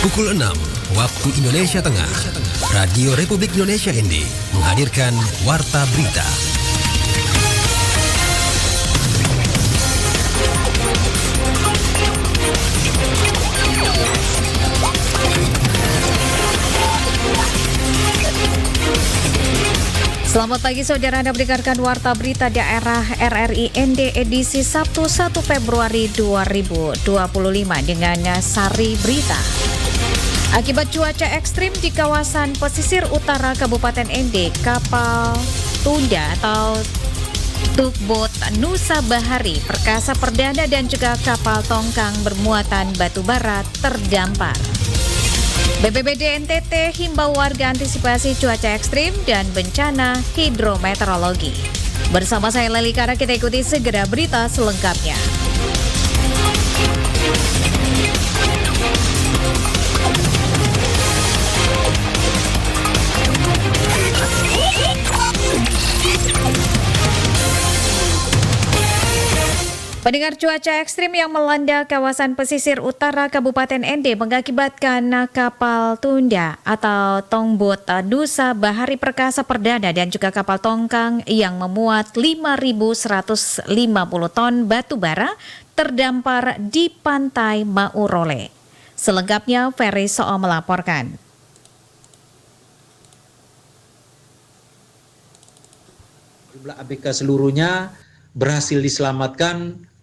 Pukul 6 waktu Indonesia Tengah, Radio Republik Indonesia ND menghadirkan Warta Berita. Selamat pagi saudara, Anda mendengarkan Warta Berita Daerah RRI ND edisi Sabtu 1 Februari 2025 dengan Sari Berita. Akibat cuaca ekstrim di kawasan pesisir utara Kabupaten ND, kapal tunda atau tugboat Nusa Bahari Perkasa Perdana dan juga kapal tongkang bermuatan batu bara terdampar. BPBD NTT himbau warga antisipasi cuaca ekstrim dan bencana hidrometeorologi. Bersama saya Leli Kara, kita ikuti segera berita selengkapnya. Pendengar, cuaca ekstrim yang melanda kawasan pesisir utara Kabupaten ND mengakibatkan kapal tunda atau tongboat Nusa Bahari Perkasa Perdana dan juga kapal tongkang yang memuat 5.150 ton batu bara terdampar di pantai Maurole. Selengkapnya Ferry Soo melaporkan. Jumlah ABK seluruhnya berhasil diselamatkan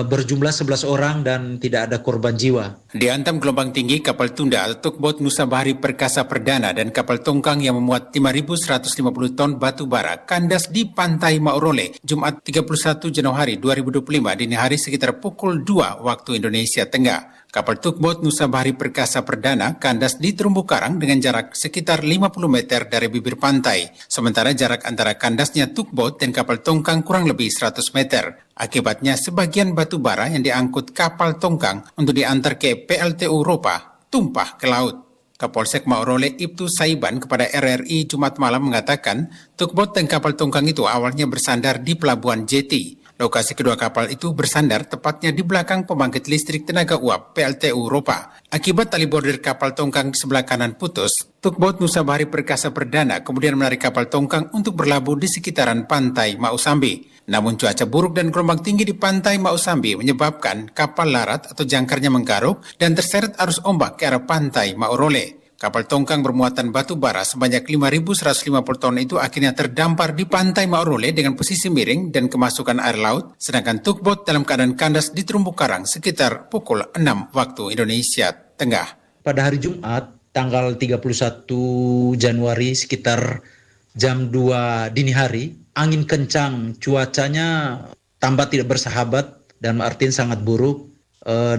berjumlah 11 orang dan tidak ada korban jiwa. Dihantam gelombang tinggi, kapal tunda atau tugboat Nusa Bahari Perkasa Perdana dan kapal tongkang yang memuat 5.150 ton batu bara kandas di pantai Maurole Jumat 31 Januari 2025 dini hari sekitar pukul 2 waktu Indonesia Tengah. Kapal tugboat Nusa Bahari Perkasa Perdana kandas di terumbu karang dengan jarak sekitar 50 meter dari bibir pantai. Sementara jarak antara kandasnya tugboat dan kapal tongkang kurang lebih 100 meter. Akibatnya sebagian batu bara yang diangkut kapal tongkang untuk diantar ke PLTU Ropa tumpah ke laut. Kapolsek Maurole Ibtu Saiban kepada RRI Jumat malam mengatakan tugboat dan kapal tongkang itu awalnya bersandar di Pelabuhan Jeti. Lokasi kedua kapal itu bersandar tepatnya di belakang pembangkit listrik tenaga uap PLTU Ropa. Akibat tali bordir kapal tongkang di sebelah kanan putus, tugboat Nusa Bahari Perkasa Perdana kemudian menarik kapal tongkang untuk berlabuh di sekitaran pantai Mausambi. Namun cuaca buruk dan gelombang tinggi di pantai Mausambi menyebabkan kapal larat atau jangkarnya menggaruk dan terseret arus ombak ke arah pantai Maurole. Kapal tongkang bermuatan batu bara sebanyak 5.150 ton itu akhirnya terdampar di pantai Maurole dengan posisi miring dan kemasukan air laut, sedangkan tugboat dalam keadaan kandas di terumbu karang sekitar pukul 6 waktu Indonesia Tengah. Pada hari Jumat, tanggal 31 Januari sekitar jam 2 dini hari, angin kencang, cuacanya tambah tidak bersahabat dan artinya sangat buruk,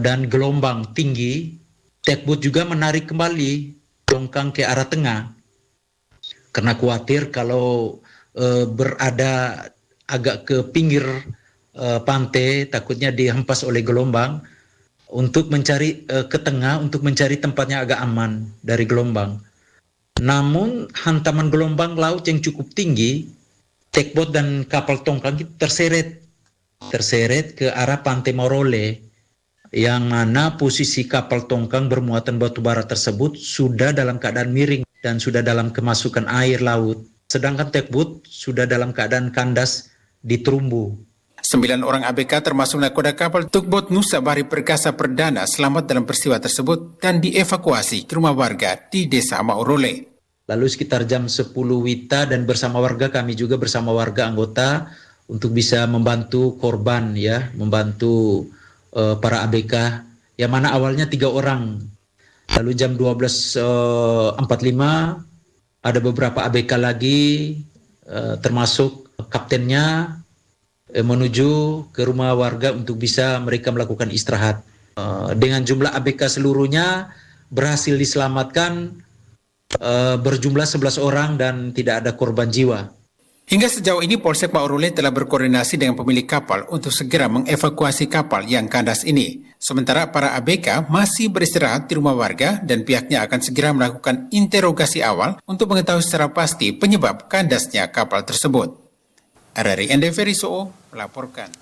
dan gelombang tinggi. Tugboat juga menarik kembali tongkang ke arah tengah karena khawatir kalau berada agak ke pinggir pantai takutnya dihempas oleh gelombang untuk mencari ke tengah untuk mencari tempatnya agak aman dari gelombang. Namun hantaman gelombang laut yang cukup tinggi, tugboat dan kapal tongkang itu terseret ke arah pantai Maurole, yang mana posisi kapal tongkang bermuatan batu bara tersebut sudah dalam keadaan miring dan sudah dalam kemasukan air laut. Sedangkan tugboat sudah dalam keadaan kandas di terumbu. 9 orang ABK termasuk nakoda kapal tugboat Nusa Bahari Perkasa Perdana selamat dalam peristiwa tersebut dan dievakuasi ke rumah warga di Desa Maurole. Lalu sekitar jam 10 WITA dan bersama warga, kami juga bersama warga anggota untuk bisa membantu korban, ya, membantu para ABK yang mana awalnya 3 orang. Lalu jam 12.45 ada beberapa ABK lagi termasuk kaptennya menuju ke rumah warga untuk bisa mereka melakukan istirahat. Dengan jumlah ABK seluruhnya berhasil diselamatkan berjumlah 11 orang dan tidak ada korban jiwa. Hingga sejauh ini Polsek Maurole telah berkoordinasi dengan pemilik kapal untuk segera mengevakuasi kapal yang kandas ini. Sementara para ABK masih beristirahat di rumah warga dan pihaknya akan segera melakukan interogasi awal untuk mengetahui secara pasti penyebab kandasnya kapal tersebut. RRI ND Ferry Soo melaporkan.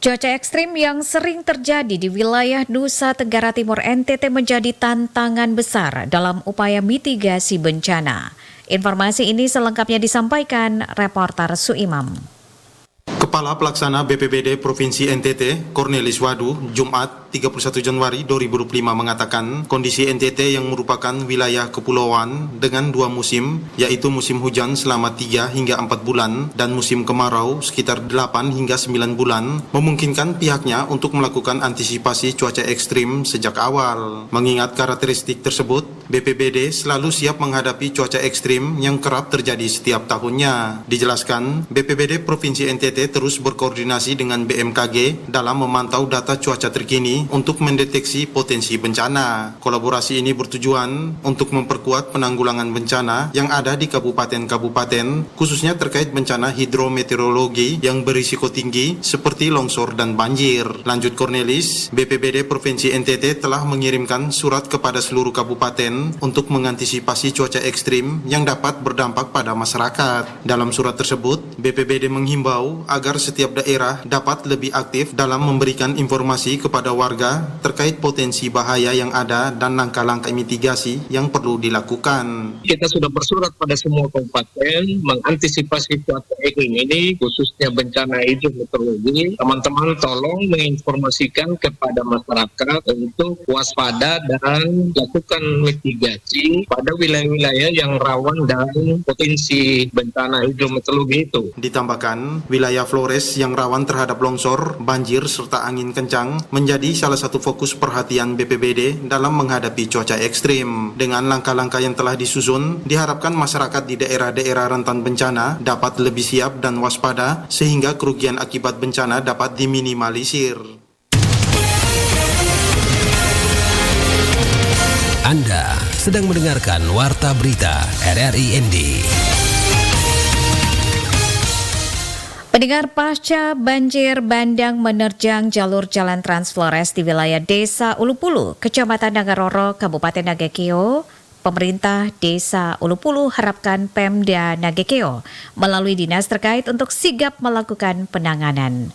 Cuaca ekstrim yang sering terjadi di wilayah Nusa Tenggara Timur NTT menjadi tantangan besar dalam upaya mitigasi bencana. Informasi ini selengkapnya disampaikan reporter Suimam. Kepala Pelaksana BPBD Provinsi NTT, Cornelis Wadu, Jumat 31 Januari 2025 mengatakan kondisi NTT yang merupakan wilayah kepulauan dengan 2 musim, yaitu musim hujan selama 3 hingga 4 bulan dan musim kemarau sekitar 8 hingga 9 bulan, memungkinkan pihaknya untuk melakukan antisipasi cuaca ekstrim sejak awal. Mengingat karakteristik tersebut, BPBD selalu siap menghadapi cuaca ekstrim yang kerap terjadi setiap tahunnya. Dijelaskan, BPBD Provinsi NTT terus berkoordinasi dengan BMKG dalam memantau data cuaca terkini untuk mendeteksi potensi bencana. Kolaborasi ini bertujuan untuk memperkuat penanggulangan bencana yang ada di kabupaten-kabupaten, khususnya terkait bencana hidrometeorologi yang berisiko tinggi seperti longsor dan banjir. Lanjut Cornelis, BPBD Provinsi NTT telah mengirimkan surat kepada seluruh kabupaten untuk mengantisipasi cuaca ekstrim yang dapat berdampak pada masyarakat. Dalam surat tersebut, BPBD menghimbau agar setiap daerah dapat lebih aktif dalam memberikan informasi kepada warga terkait potensi bahaya yang ada dan langkah-langkah mitigasi yang perlu dilakukan. Kita sudah bersurat pada semua kabupaten mengantisipasi cuaca ekstrim ini, khususnya bencana hidrometeorologi. Teman-teman tolong menginformasikan kepada masyarakat untuk waspada dan lakukan mitigasi pada wilayah-wilayah yang rawan dan potensi bencana hidrometeorologi itu. Ditambahkan, wilayah Flores yang rawan terhadap longsor, banjir, serta angin kencang menjadi salah satu fokus perhatian BPBD dalam menghadapi cuaca ekstrim. Dengan langkah-langkah yang telah disusun, diharapkan masyarakat di daerah-daerah rentan bencana dapat lebih siap dan waspada sehingga kerugian akibat bencana dapat diminimalisir. Anda sedang mendengarkan Warta Berita RRI ND. Pendengar, pasca banjir bandang menerjang jalur jalan Trans Flores di wilayah Desa Ulupulu, Kecamatan Nagaroro, Kabupaten Nagekeo, pemerintah Desa Ulupulu harapkan Pemda Nagekeo melalui dinas terkait untuk sigap melakukan penanganan.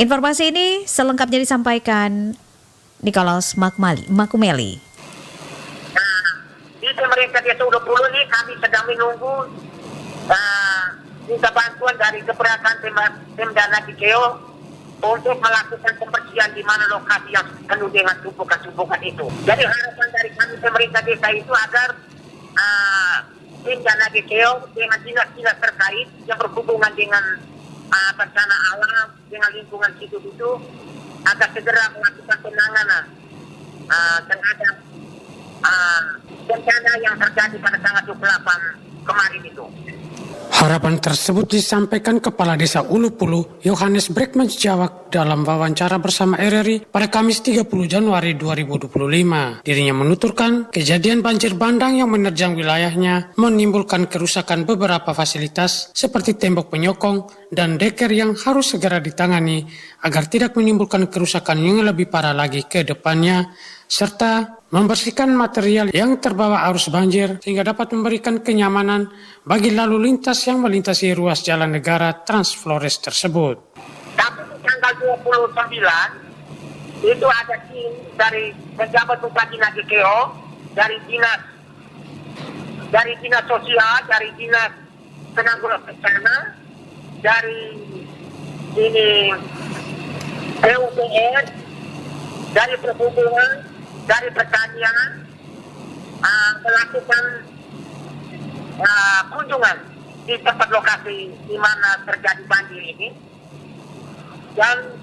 Informasi ini selengkapnya disampaikan Nicholas Makumeli. Di pemerintah Desa Ulupulu ini kami sedang menunggu minta bantuan dari keberatan Pemda Nagekeo untuk melakukan pembersihan di mana lokasi yang penuh dengan tumpukan-tumpukan itu. Jadi harapan dari kami pemerintah desa itu agar Pemda Nagekeo dengan dinas-dinas terkait yang berhubungan dengan bencana alam, dengan lingkungan situ itu agar segera melakukan penanganan terhadap bencana yang terjadi pada tanggal 28 kemarin itu. Harapan tersebut disampaikan Kepala Desa Ulupulu, Yohanes Brekman Jawak dalam wawancara bersama RRI pada Kamis 30 Januari 2025. Dirinya menuturkan kejadian banjir bandang yang menerjang wilayahnya menimbulkan kerusakan beberapa fasilitas seperti tembok penyokong dan deker yang harus segera ditangani agar tidak menimbulkan kerusakan yang lebih parah lagi ke depannya, serta membersihkan material yang terbawa arus banjir sehingga dapat memberikan kenyamanan bagi lalu lintas yang melintasi ruas jalan negara Trans Flores tersebut. Tapi tanggal 29 itu ada tim dari pejabat Bupati Nagekeo, dari dinas sosial, dari dinas penanggulangan bencana, dari ini PUPR, dari perhubungan, dari pertanian melakukan kunjungan di tempat lokasi di mana terjadi banjir ini, dan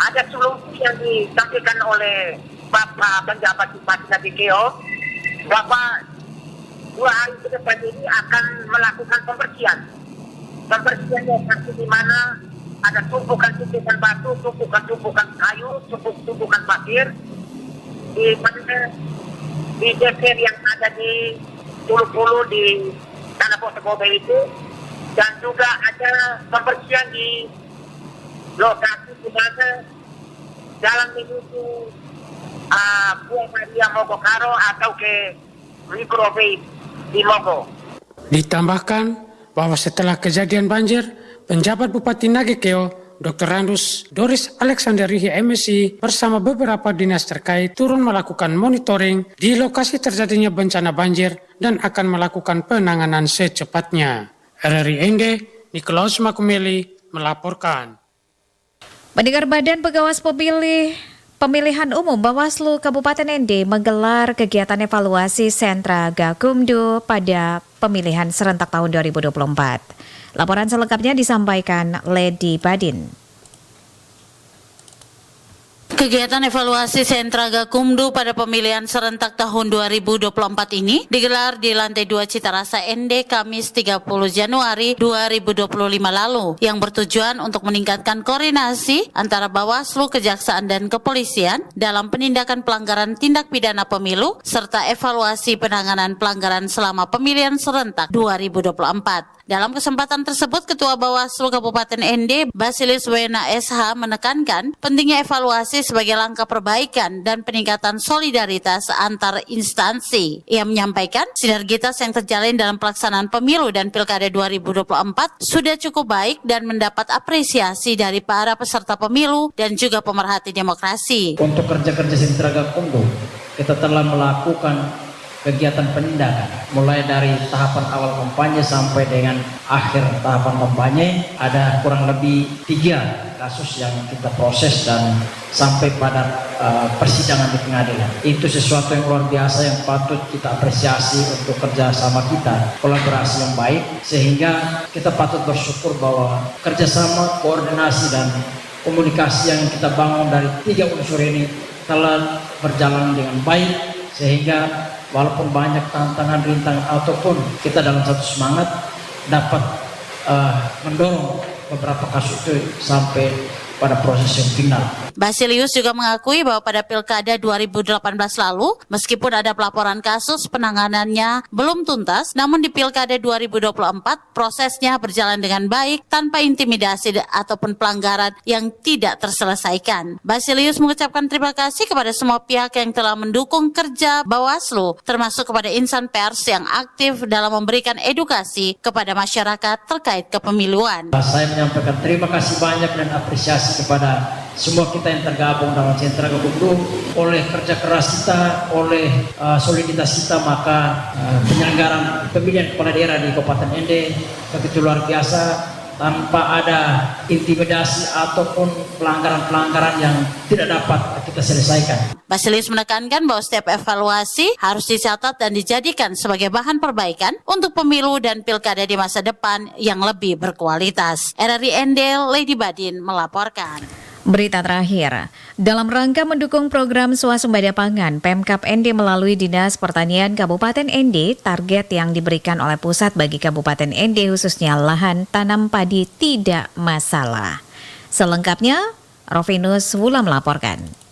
ada solusi yang disampaikan oleh Bapak Penjabat Bupati Nagekeo bahwa 2 hari ke depan ini akan melakukan pembersihan lokasi di mana ada tumpukan-tumpukan batu, tumpukan-tumpukan kayu, tumpukan pasir di deker yang ada di Ulupulu di Tanah Posokobe itu, dan juga ada pembersihan di lokasi di mana jalan menuju Buah Maria Mogokaro atau ke Microwave di Mogo. Ditambahkan bahwa setelah kejadian banjir, penjabat Bupati Nagekeo Dr. Randus Doris Alexanderihi MSI bersama beberapa dinas terkait turun melakukan monitoring di lokasi terjadinya bencana banjir dan akan melakukan penanganan secepatnya. RRI ND, Nikolaus Makumeli melaporkan. Pendengar Badan Pengawas Pemilihan Umum Bawaslu Kabupaten ND menggelar kegiatan evaluasi sentra Gakumdu pada pemilihan serentak tahun 2024. Laporan selengkapnya disampaikan Lady Badin. Kegiatan evaluasi sentra Gakumdu pada pemilihan serentak tahun 2024 ini digelar di lantai 2 Citarasa ND Kamis 30 Januari 2025 lalu yang bertujuan untuk meningkatkan koordinasi antara Bawaslu, Kejaksaan dan Kepolisian dalam penindakan pelanggaran tindak pidana pemilu serta evaluasi penanganan pelanggaran selama pemilihan serentak 2024. Dalam kesempatan tersebut, Ketua Bawaslu Kabupaten ND, Basilis Wena SH menekankan pentingnya evaluasi sebagai langkah perbaikan dan peningkatan solidaritas antar instansi. Ia menyampaikan sinergitas yang terjalin dalam pelaksanaan pemilu dan pilkada 2024 sudah cukup baik dan mendapat apresiasi dari para peserta pemilu dan juga pemerhati demokrasi. Untuk kerja-kerja sentra Gakumdu, kita telah melakukan kegiatan penindakan mulai dari tahapan awal kampanye sampai dengan akhir tahapan kampanye. Ada kurang lebih 3 kasus yang kita proses dan sampai pada persidangan di pengadilan. Itu sesuatu yang luar biasa yang patut kita apresiasi untuk kerjasama kita, kolaborasi yang baik, sehingga kita patut bersyukur bahwa kerjasama, koordinasi dan komunikasi yang kita bangun dari 3 unsur ini telah berjalan dengan baik, sehingga walaupun banyak tantangan, rintangan ataupun kita dalam satu semangat dapat mendorong beberapa kasus itu sampai pada proses yang final. Basilius juga mengakui bahwa pada Pilkada 2018 lalu, meskipun ada pelaporan kasus, penanganannya belum tuntas, namun di Pilkada 2024 prosesnya berjalan dengan baik tanpa intimidasi ataupun pelanggaran yang tidak terselesaikan. Basilius mengucapkan terima kasih kepada semua pihak yang telah mendukung kerja Bawaslu, termasuk kepada insan pers yang aktif dalam memberikan edukasi kepada masyarakat terkait kepemiluan. Saya menyampaikan terima kasih banyak dan apresiasi kepada semua kita yang tergabung dalam sentra Gakumdu. Oleh kerja keras kita, oleh soliditas kita, maka penyelenggaraan pemilihan kepala daerah di Kabupaten ND begitu luar biasa tanpa ada intimidasi ataupun pelanggaran-pelanggaran yang tidak dapat kita selesaikan. Basilius menekankan bahwa setiap evaluasi harus dicatat dan dijadikan sebagai bahan perbaikan untuk pemilu dan pilkada di masa depan yang lebih berkualitas. RRI ND, Lady Badin melaporkan. Berita terakhir, dalam rangka mendukung program swasembada pangan, Pemkab ND melalui Dinas Pertanian Kabupaten ND, target yang diberikan oleh pusat bagi Kabupaten ND khususnya lahan tanam padi tidak masalah. Selengkapnya, Rovinus Wula melaporkan.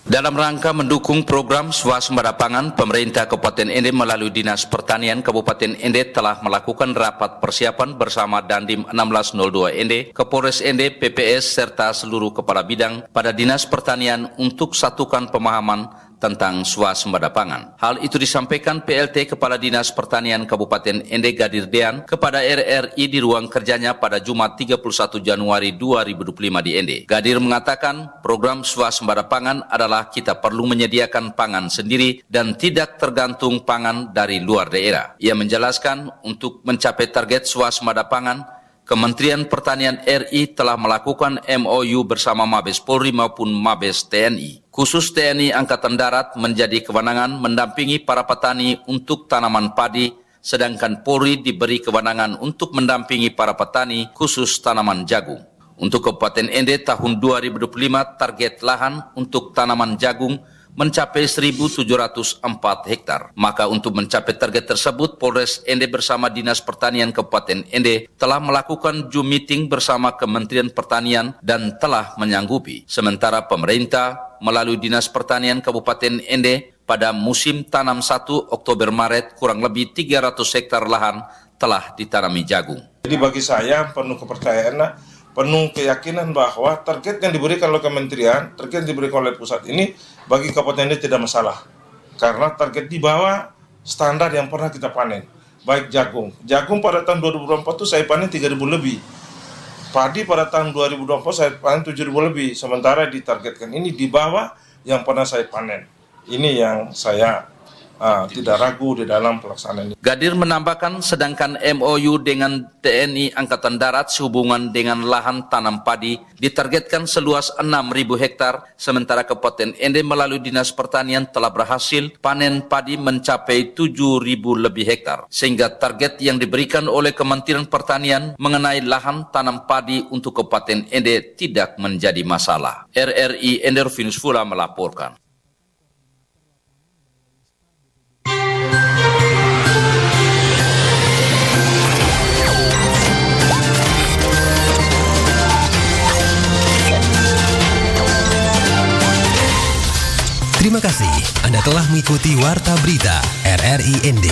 Dalam rangka mendukung program swasembada pangan, pemerintah Kabupaten ND melalui Dinas Pertanian Kabupaten ND telah melakukan rapat persiapan bersama Dandim 1602 ND, Kapolres ND, PPS, serta seluruh kepala bidang pada Dinas Pertanian untuk satukan pemahaman tentang swasembada pangan. Hal itu disampaikan PLT Kepala Dinas Pertanian Kabupaten ND Gadir Dean kepada RRI di ruang kerjanya pada Jumat 31 Januari 2025 di ND. Gadir mengatakan program swasembada pangan adalah kita perlu menyediakan pangan sendiri dan tidak tergantung pangan dari luar daerah. Ia menjelaskan untuk mencapai target swasembada pangan, Kementerian Pertanian RI telah melakukan MOU bersama Mabes Polri maupun Mabes TNI. Khusus TNI Angkatan Darat menjadi kewenangan mendampingi para petani untuk tanaman padi, sedangkan Polri diberi kewenangan untuk mendampingi para petani khusus tanaman jagung. Untuk Kabupaten ND tahun 2025 target lahan untuk tanaman jagung mencapai 1.704 hektar. Maka untuk mencapai target tersebut, Polres ND bersama Dinas Pertanian Kabupaten ND telah melakukan Zoom meeting bersama Kementerian Pertanian dan telah menyanggupi. Sementara pemerintah melalui Dinas Pertanian Kabupaten ND pada musim tanam 1 Oktober-Maret kurang lebih 300 hektar lahan telah ditanami jagung. Jadi bagi saya penuh kepercayaan, penuh keyakinan bahwa target yang diberikan oleh kementerian, target yang diberikan oleh pusat ini bagi Kabupaten ini tidak masalah. Karena target di bawah standar yang pernah kita panen. Baik jagung. Jagung pada tahun 2024 itu saya panen 3.000 lebih Padi pada tahun 2024 saya panen 7.000 lebih, sementara ditargetkan ini di bawah yang pernah saya panen. Ini yang saya tidak ragu di dalam pelaksanaan ini. Gadir menambahkan sedangkan MOU dengan TNI Angkatan Darat sehubungan dengan lahan tanam padi ditargetkan seluas 6.000 hektar, sementara Kabupaten Ende melalui Dinas Pertanian telah berhasil panen padi mencapai 7.000 lebih hektar, sehingga target yang diberikan oleh Kementerian Pertanian mengenai lahan tanam padi untuk Kabupaten Ende tidak menjadi masalah. RRI Ende Rufinus Fula melaporkan. Terima kasih Anda telah mengikuti Warta Berita RRI ND.